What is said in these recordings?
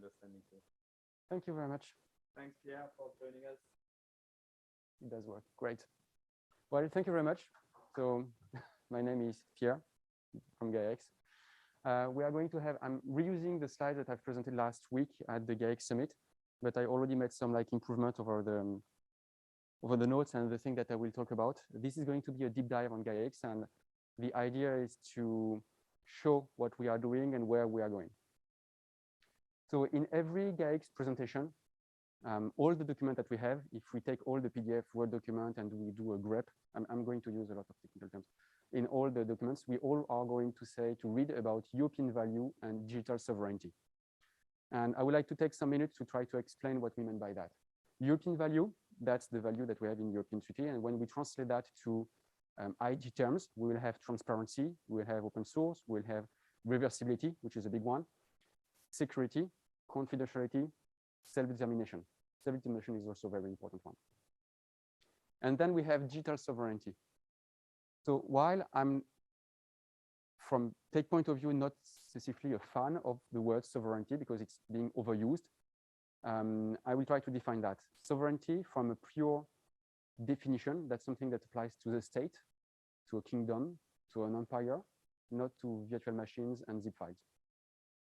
understanding too. Thank you very much. Thanks, Pierre, for joining us. It does work. Great. Well, thank you very much. So my name is Pierre from Gaia-X. We are going to have, I'm reusing the slides that I've presented last week at the GaiaX Summit, but I already made some improvement over the notes and the thing that I will talk about. This is going to be a deep dive on Gaia-X, and the idea is to show what we are doing and where we are going. So in every GaiaX presentation, all the document that we have, if we take all the PDF Word document and we do a grep, I'm going to use a lot of technical terms. In all the documents, we all are going to say, to read about European value and digital sovereignty. And I would like to take some minutes to try to explain what we mean by that. European value, that's the value that we have in European Treaty. And when we translate that to IG terms, we will have transparency, we will have open source, we'll have reversibility, which is a big one, security, confidentiality, self-determination. Self-determination is also a very important one. And then we have digital sovereignty. So while I'm, from tech point of view, not specifically a fan of the word sovereignty because it's being overused, I will try to define that. Sovereignty from a pure definition, that's something that applies to the state, to a kingdom, to an empire, not to virtual machines and zip files.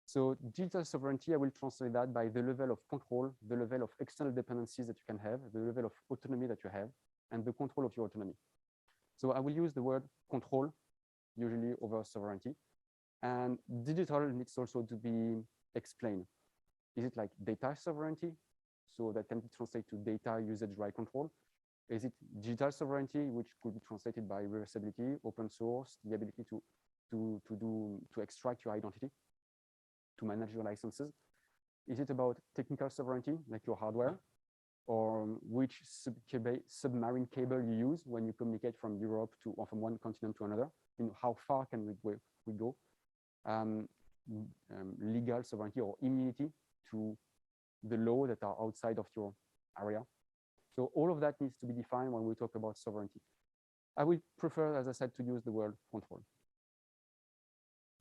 So digital sovereignty, I will translate that by the level of control, the level of external dependencies that you can have, the level of autonomy that you have, and the control of your autonomy. So I will use the word control, usually over sovereignty. And digital needs also to be explained. Is it like data sovereignty? So that can be translated to data usage right control. Is it digital sovereignty, which could be translated by reversibility, open source, the ability to extract your identity, to manage your licenses? Is it about technical sovereignty, like your hardware, or which submarine cable you use when you communicate from Europe to, or from one continent to another? You know, how far can we go? Legal sovereignty or immunity to the law that are outside of your area. So all of that needs to be defined when we talk about sovereignty. I would prefer, as I said, to use the word control.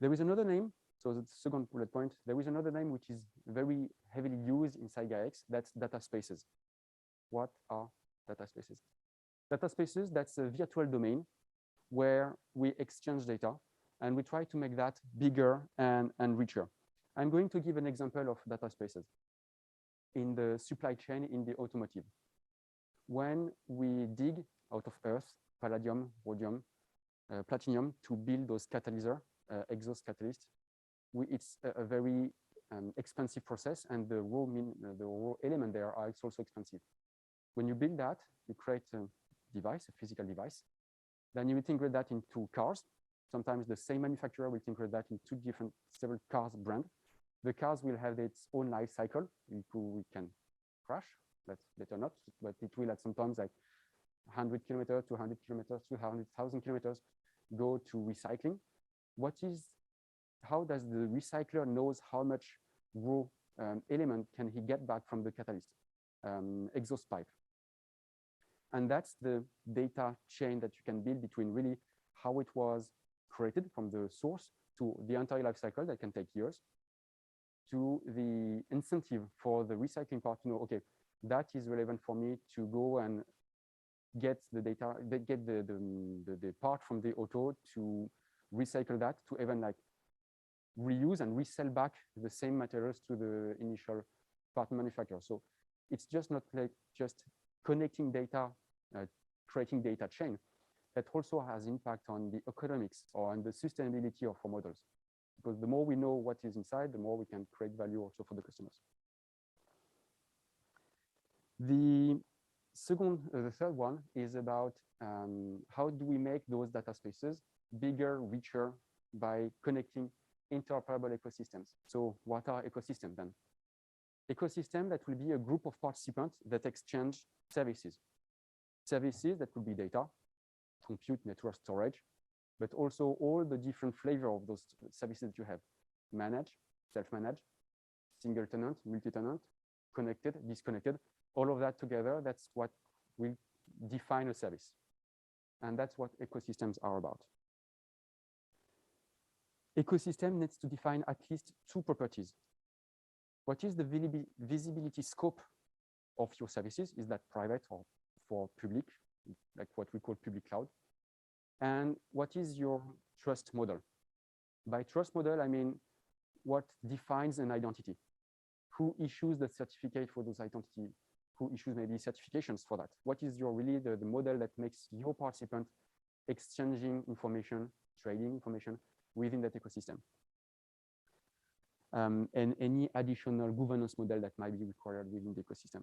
There is another name. So the second bullet point, there is another name which is very heavily used inside GaiaX, that's data spaces. What are data spaces? Data spaces, that's a virtual domain where we exchange data and we try to make that bigger and richer. I'm going to give an example of data spaces in the supply chain in the automotive. When we dig out of earth, palladium, rhodium, platinum to build those catalyzer, exhaust catalysts, it's a very expensive process, and the raw element there are also expensive. When you build that, you create a device, a physical device. Then you integrate that into cars. Sometimes the same manufacturer will integrate that into several cars brand. The cars will have its own life cycle. We can crash, that's better not, but it will at sometimes like 100 kilometers, 200 kilometers, 200,000 kilometers go to recycling. How does the recycler knows how much raw element can he get back from the catalyst, exhaust pipe? And that's the data chain that you can build between really how it was created from the source to the entire life cycle that can take years, to the incentive for the recycling part to know, okay, that is relevant for me to go and get the data, get the part from the auto to recycle that, to even like reuse and resell back the same materials to the initial part manufacturer. So it's just not like just connecting data, creating data chain, that also has impact on the economics or on the sustainability of our models. Because the more we know what is inside, the more we can create value also for the customers. The third one is about how do we make those data spaces bigger, richer by connecting interoperable ecosystems. So what are ecosystems then? Ecosystem, that will be a group of participants that exchange services. Services that could be data, compute, network, storage, but also all the different flavor of those services that you have. Manage, self-manage, single tenant, multi-tenant, connected, disconnected, all of that together, that's what will define a service. And that's what ecosystems are about. Ecosystem needs to define at least two properties. What is the visibility scope of your services? Is that private or for public, like what we call public cloud? And what is your trust model? By trust model, I mean what defines an identity? Who issues the certificate for those identity? Who issues maybe certifications for that? What is your really the model that makes your participant exchanging information, trading information within that ecosystem? And any additional governance model that might be required within the ecosystem.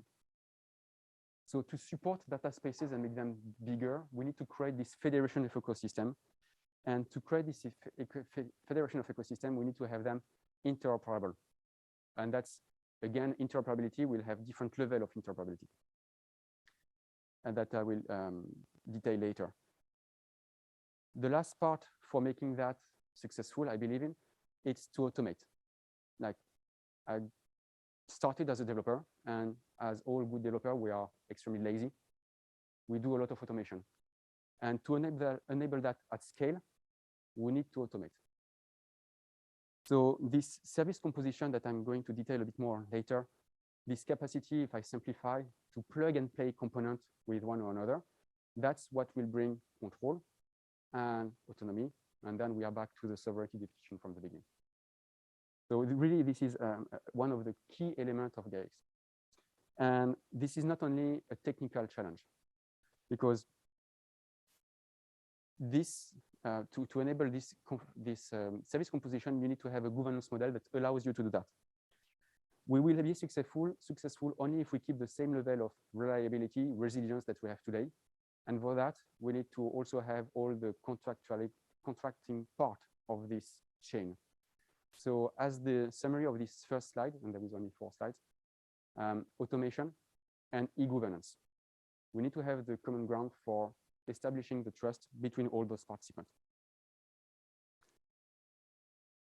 So to support data spaces and make them bigger, we need to create this federation of ecosystem. And to create this federation of ecosystem, we need to have them interoperable. And that's, again, interoperability will have different level of interoperability. And that I will detail later. The last part for making that successful, I believe in, it's to automate. Like I started as a developer, and as all good developers, we are extremely lazy. We do a lot of automation. And to enable that at scale, we need to automate. So this service composition that I'm going to detail a bit more later, this capacity, if I simplify, to plug and play components with one or another, that's what will bring control and autonomy. And then we are back to the sovereignty definition from the beginning. So really, this is one of the key elements of Gaia-X. And this is not only a technical challenge, because this to enable this service composition, you need to have a governance model that allows you to do that. We will be successful only if we keep the same level of reliability, resilience that we have today. And for that, we need to also have all the contracting part of this chain. So as the summary of this first slide, and there is only 4 slides, automation and e-governance. We need to have the common ground for establishing the trust between all those participants.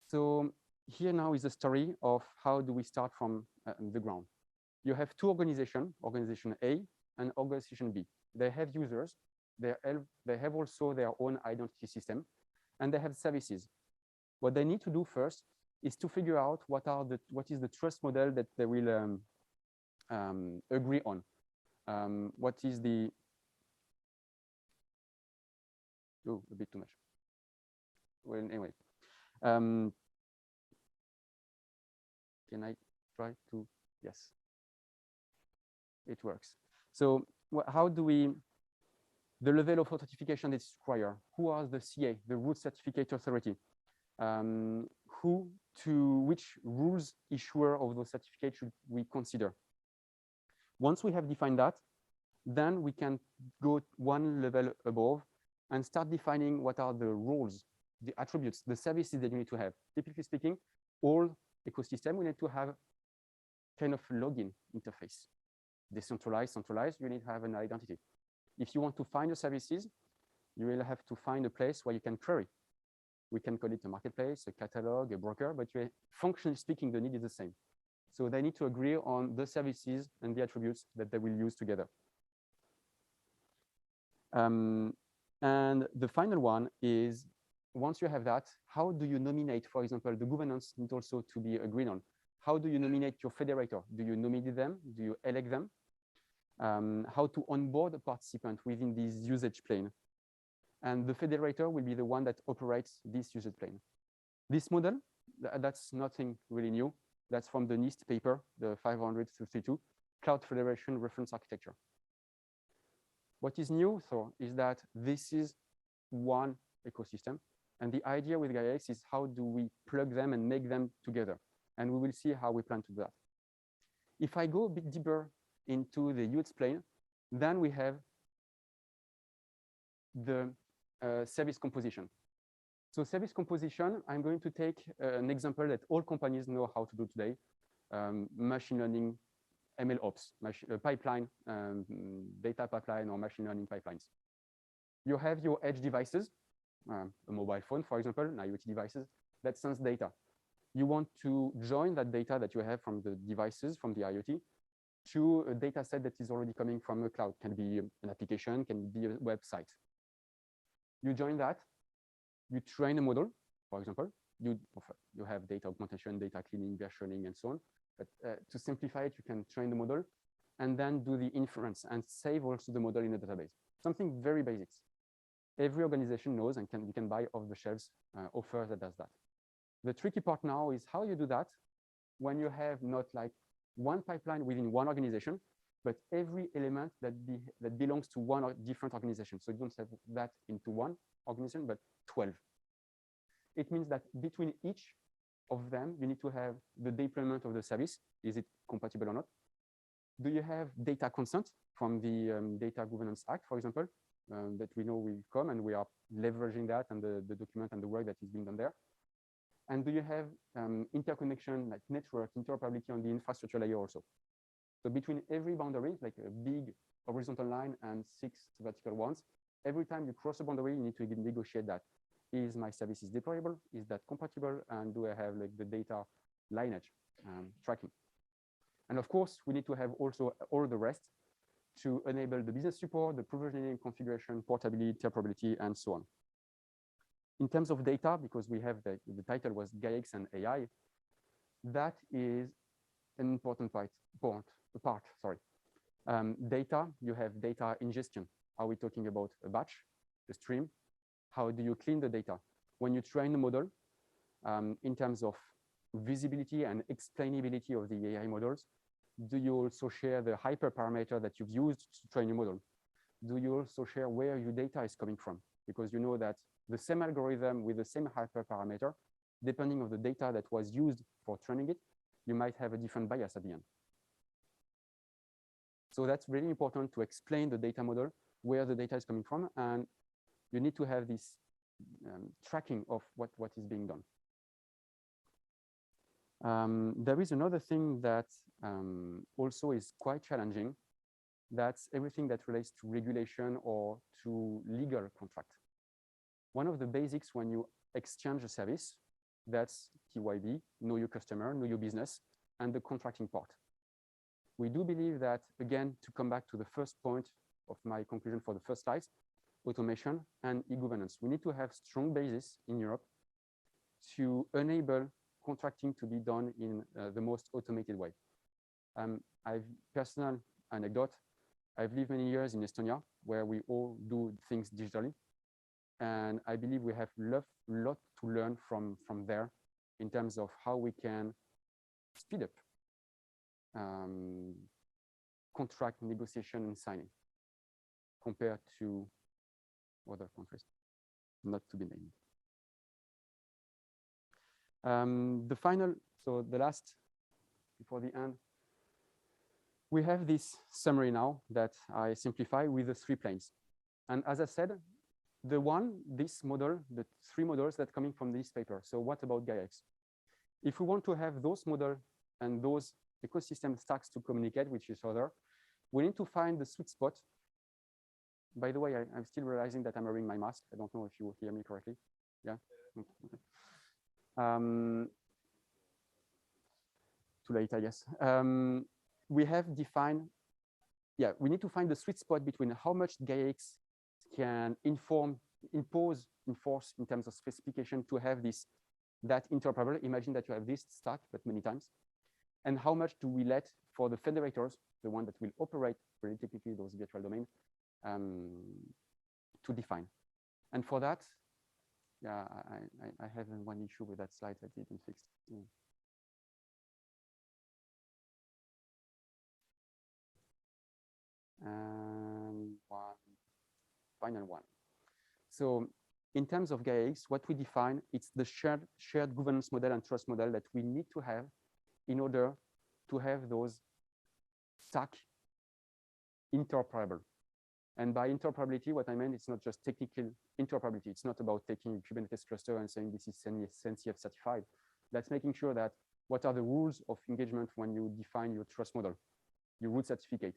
So here now is the story of how do we start from the ground. You have 2 organizations, organization A and organization B. They have users, they have also their own identity system, and they have services. What they need to do first is to figure out what is the trust model that they will agree on. What is the a bit too much. Well, anyway, can I try to? Yes, it works. So how do we? The level of authentication is required. Who are the CA, the root certificate authority? Which rules issuer of those certificates should we consider? Once we have defined that, then we can go one level above and start defining what are the roles, the attributes, the services that you need to have. Typically speaking, all ecosystem we need to have kind of login interface. Decentralized, centralized, you need to have an identity. If you want to find the services, you will have to find a place where you can query. We can call it a marketplace, a catalog, a broker, but functionally speaking, the need is the same. So they need to agree on the services and the attributes that they will use together. And the final one is, once you have that, how do you nominate, for example, the governance needs also to be agreed on. How do you nominate your federator? Do you nominate them? Do you elect them? How to onboard a participant within this usage plane? And the federator will be the one that operates this usage plane. This model, that's nothing really new. That's from the NIST paper, the 532, Cloud Federation Reference Architecture. What is new, so, is that this is one ecosystem. And the idea with Gaia-X is how do we plug them and make them together? And we will see how we plan to do that. If I go a bit deeper into the UX plane, then we have the service composition. So service composition, I'm going to take an example that all companies know how to do today, machine learning, ML ops, pipeline, data pipeline or machine learning pipelines. You have your edge devices, a mobile phone, for example, an IoT devices that sends data. You want to join that data that you have from the devices, from the IoT, to a data set that is already coming from a cloud. Can be an application, can be a website. You join that, you train a model, for example, you have data augmentation, data cleaning, versioning, and so on. But to simplify it, you can train the model and then do the inference and save also the model in a database. Something very basic. Every organization knows and you can buy off-the-shelf offer that does that. The tricky part now is how you do that when you have not like one pipeline within one organization, but every element that belongs to one or different organization. So you don't have that into one organization, but 12. It means that between each of them, you need to have the deployment of the service. Is it compatible or not? Do you have data consent from the Data Governance Act, for example, that we know will come, and we are leveraging that and the document and the work that is being done there? And do you have interconnection, like network interoperability on the infrastructure layer also? So between every boundary, like a big horizontal line and 6 vertical ones, every time you cross a boundary, you need to negotiate that. Is my service deployable? Is that compatible? And do I have like the data lineage tracking? And of course, we need to have also all the rest to enable the business support, the provisioning, configuration, portability, interoperability, and so on. In terms of data, because we have the title was Gaia-X and AI, that is an important part. Data, you have data ingestion. Are we talking about a batch, a stream? How do you clean the data? When you train the model, in terms of visibility and explainability of the AI models, do you also share the hyperparameter that you've used to train your model? Do you also share where your data is coming from? Because you know that the same algorithm with the same hyperparameter, depending on the data that was used for training it, you might have a different bias at the end. So that's really important to explain the data model, where the data is coming from, and you need to have this tracking of what is being done. There is another thing that also is quite challenging. That's everything that relates to regulation or to legal contract. One of the basics when you exchange a service, that's TYB, know your customer, know your business, and the contracting part. We do believe that, again, to come back to the first point of my conclusion for the first slides, automation and e-governance. We need to have strong basis in Europe to enable contracting to be done in the most automated way. I've personal anecdote. I've lived many years in Estonia, where we all do things digitally. And I believe we have a lot to learn from there in terms of how we can speed up contract negotiation and signing compared to other countries, not to be named. The last, before the end, we have this summary now that I simplify with the 3 planes. And as I said, this model, the 3 models that are coming from this paper. So what about Gaia-X? If we want to have those models and those ecosystem stacks to communicate with each other, we need to find the sweet spot. By the way, I'm still realizing that I'm wearing my mask. I don't know if you hear me correctly. Yeah. Okay. Too late, I guess. We have defined, we need to find the sweet spot between how much Gaia-X can enforce in terms of specification to have that interoperable. Imagine that you have this stack, but many times. And how much do we let for the federators, the one that will operate really typically those virtual domains, to define. And for that, I have one issue with that slide that didn't fix. And final one. So in terms of Gaia-X, what we define, it's the shared governance model and trust model that we need to have in order to have those stack interoperable. And by interoperability, what I mean, it's not just technical interoperability. It's not about taking a Kubernetes cluster and saying this is CNCF certified. That's making sure that what are the rules of engagement when you define your trust model, your root certificate.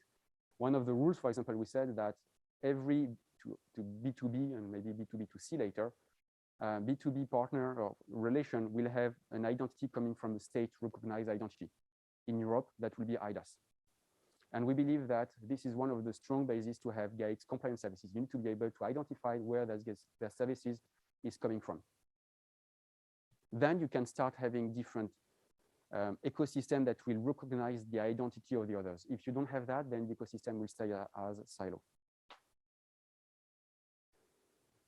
One of the rules, for example, we said that every to B2B and maybe B2B2C later, B2B partner or relation will have an identity coming from the state recognized identity. In Europe, that will be IDAS. And we believe that this is one of the strong bases to have Gaia-X compliance services. You need to be able to identify where their services is coming from. Then you can start having different ecosystem that will recognize the identity of the others. If you don't have that, then the ecosystem will stay as a silo.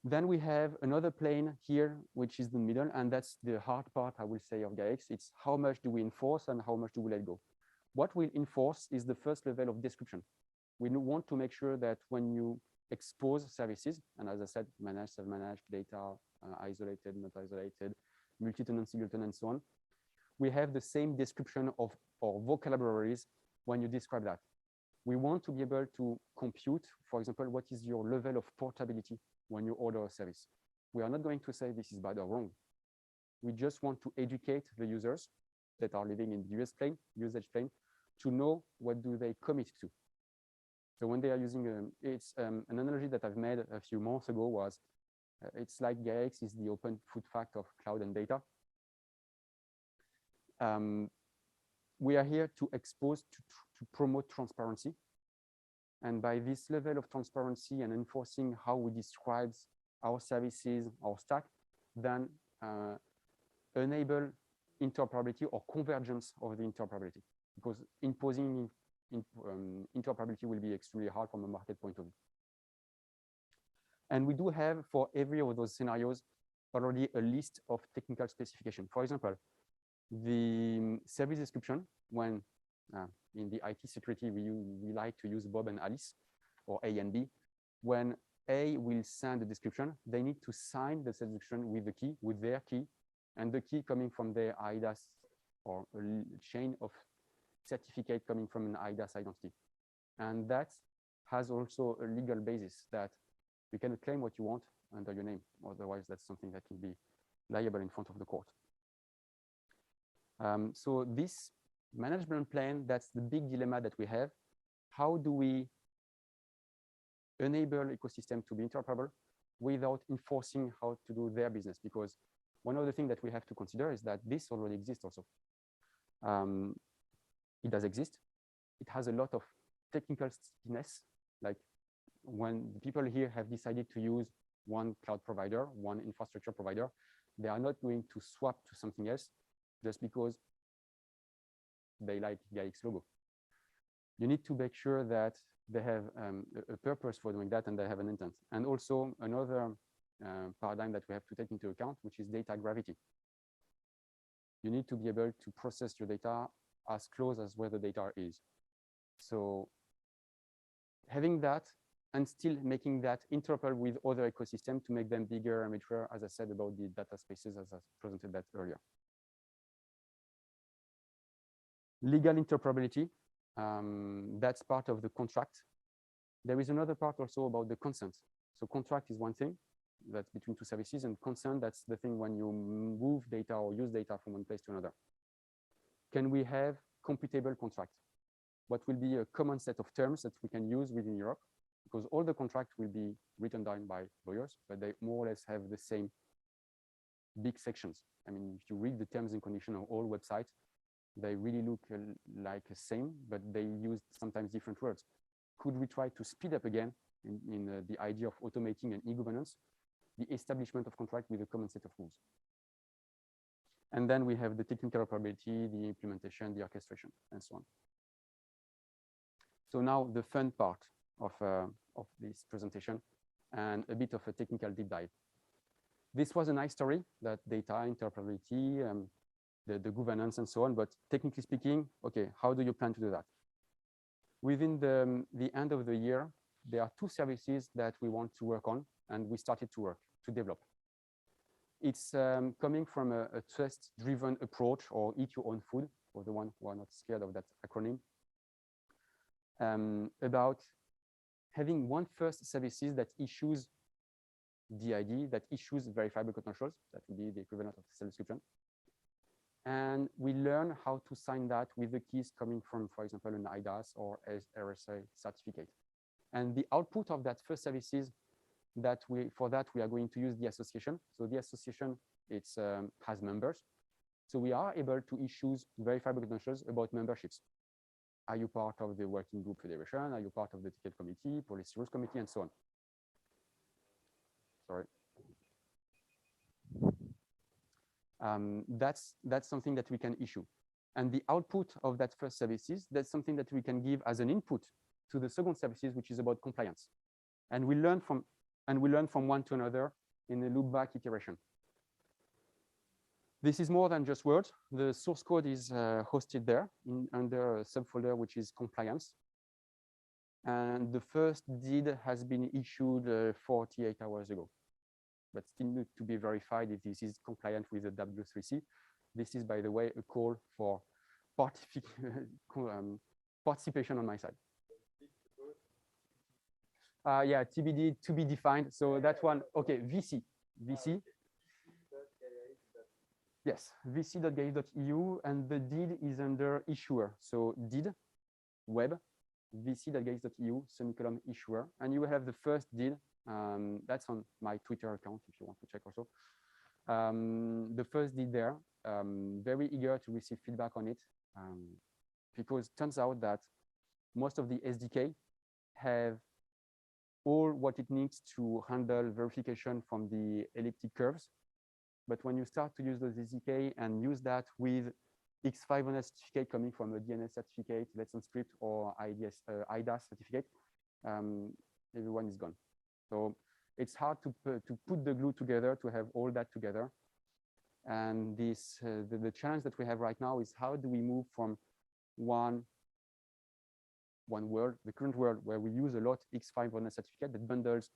Then we have another plane here, which is the middle, and that's the hard part, I will say, of GaiaX. It's how much do we enforce and how much do we let go. What we enforce is the first level of description. We want to make sure that when you expose services, and as I said, managed, self-managed, data, isolated, not isolated, multi-tenant, single-tenant, and so on, we have the same description of our vocabularies when you describe that. We want to be able to compute, for example, what is your level of portability when you order a service. We are not going to say this is bad or wrong. We just want to educate the users that are living in the usage plane, to know what do they commit to. So when they are using, an analogy that I've made a few months ago was, it's like GaiaX is the open food fact of cloud and data. We are here to expose, to promote transparency. And by this level of transparency and enforcing how we describe our services, our stack, then enable interoperability or convergence of the interoperability. Because imposing interoperability will be extremely hard from a market point of view. And we do have, for every of those scenarios, already a list of technical specification. For example, the service description, when in the IT security, we like to use Bob and Alice, or A and B. When A will send the description, they need to sign the description with the key, with their key, and the key coming from their IDAS or a chain of certificate coming from an IDAS identity. And that has also a legal basis that you cannot claim what you want under your name. Otherwise, that's something that can be liable in front of the court. So this management plan, that's the big dilemma that we have. How do we enable ecosystem to be interoperable without enforcing how to do their business? Because one of the things that we have to consider is that this already exists also. It does exist. It has a lot of technical stickiness. Like when the people here have decided to use one cloud provider, one infrastructure provider, they are not going to swap to something else just because they like GaiaX logo. You need to make sure that they have a purpose for doing that and they have an intent. And also another paradigm that we have to take into account, which is data gravity. You need to be able to process your data as close as where the data is. So having that and still making that interoperable with other ecosystems to make them bigger and mature, as I said about the data spaces, as I presented that earlier. Legal interoperability, that's part of the contract. There is another part also about the consent. So contract is one thing that's between two services, and consent, that's the thing when you move data or use data from one place to another. Can we have computable contract? What will be a common set of terms that we can use within Europe? Because all the contracts will be written down by lawyers, but they more or less have the same big sections. I mean, if you read the terms and conditions of all websites, they really look like the same, but they use sometimes different words. Could we try to speed up again in the idea of automating and e-governance, the establishment of contract with a common set of rules? And then we have the technical operability, the implementation, the orchestration, and so on. So now the fun part of this presentation and a bit of a technical deep dive. This was a nice story, that data, interoperability, the governance and so on, but technically speaking, okay, how do you plan to do that? Within the end of the year, there are two services that we want to work on, and we started to develop. It's coming from a trust-driven approach, or eat your own food, for the one who are not scared of that acronym, about having one first services that issues DID, that issues verifiable credentials, that would be the equivalent of self-description. And we learn how to sign that with the keys coming from, for example, an IDAS or RSA certificate. And the output of that first services that for that we are going to use the association. So the association, has members. So we are able to issue verifiable credentials about memberships. Are you part of the working group federation? Are you part of the ticket committee, policy rules committee, and so on? Sorry. That's something that we can issue. And the output of that first services, that's something that we can give as an input to the second services, which is about compliance. And we learn from one to another in a loop back iteration. This is more than just words. The source code is hosted there under a subfolder, which is compliance. And the first DID has been issued 48 hours ago, but still need to be verified if this is compliant with the W3C. This is, by the way, a call for participation on my side. Yeah, TBD, to be defined. So that one, okay, VC. Yes, vc.gaia.eu, and the DID is under issuer. So DID, web, vc.gaia.eu, semicolon issuer. And you will have the first DID. That's on my Twitter account if you want to check also. The first DID there, very eager to receive feedback on it, because it turns out that most of the SDK have all what it needs to handle verification from the elliptic curves. But when you start to use those SDK and use that with X500 certificate coming from a DNS certificate, Let's Encrypt, or IDAS certificate, everyone is gone. So it's hard to put the glue together, to have all that together. And this the challenge that we have right now is how do we move from one world, the current world where we use a lot X500 certificate that bundles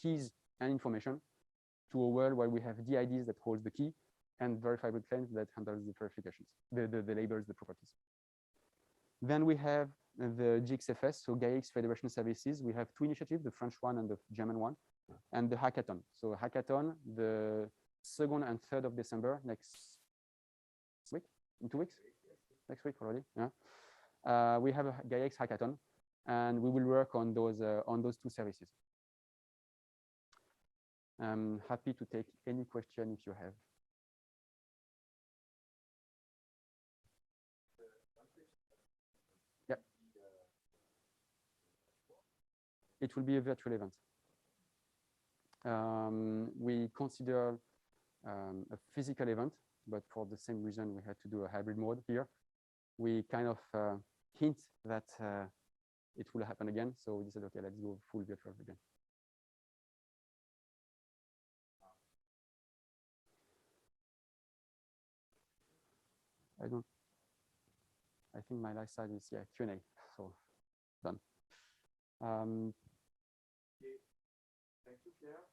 keys and information, to a world where we have DIDs that holds the key and verifiable claims that handles the verifications, the labels, the properties. Then we have the GXFS, so GaiaX Federation Services. We have two initiatives, the French one and the German one, and the hackathon. So hackathon, the 2nd and 3rd of December, next week, in 2 weeks, next week already. Yeah, we have a GaiaX hackathon, and we will work on those two services. I'm happy to take any question if you have. Yeah. It will be a virtual event. We consider a physical event, but for the same reason we had to do a hybrid mode here. We kind of hint that it will happen again. So we decided, okay, let's go full virtual again. I think my last slide is, yeah, Q&A, so done. Thank you, Pierre.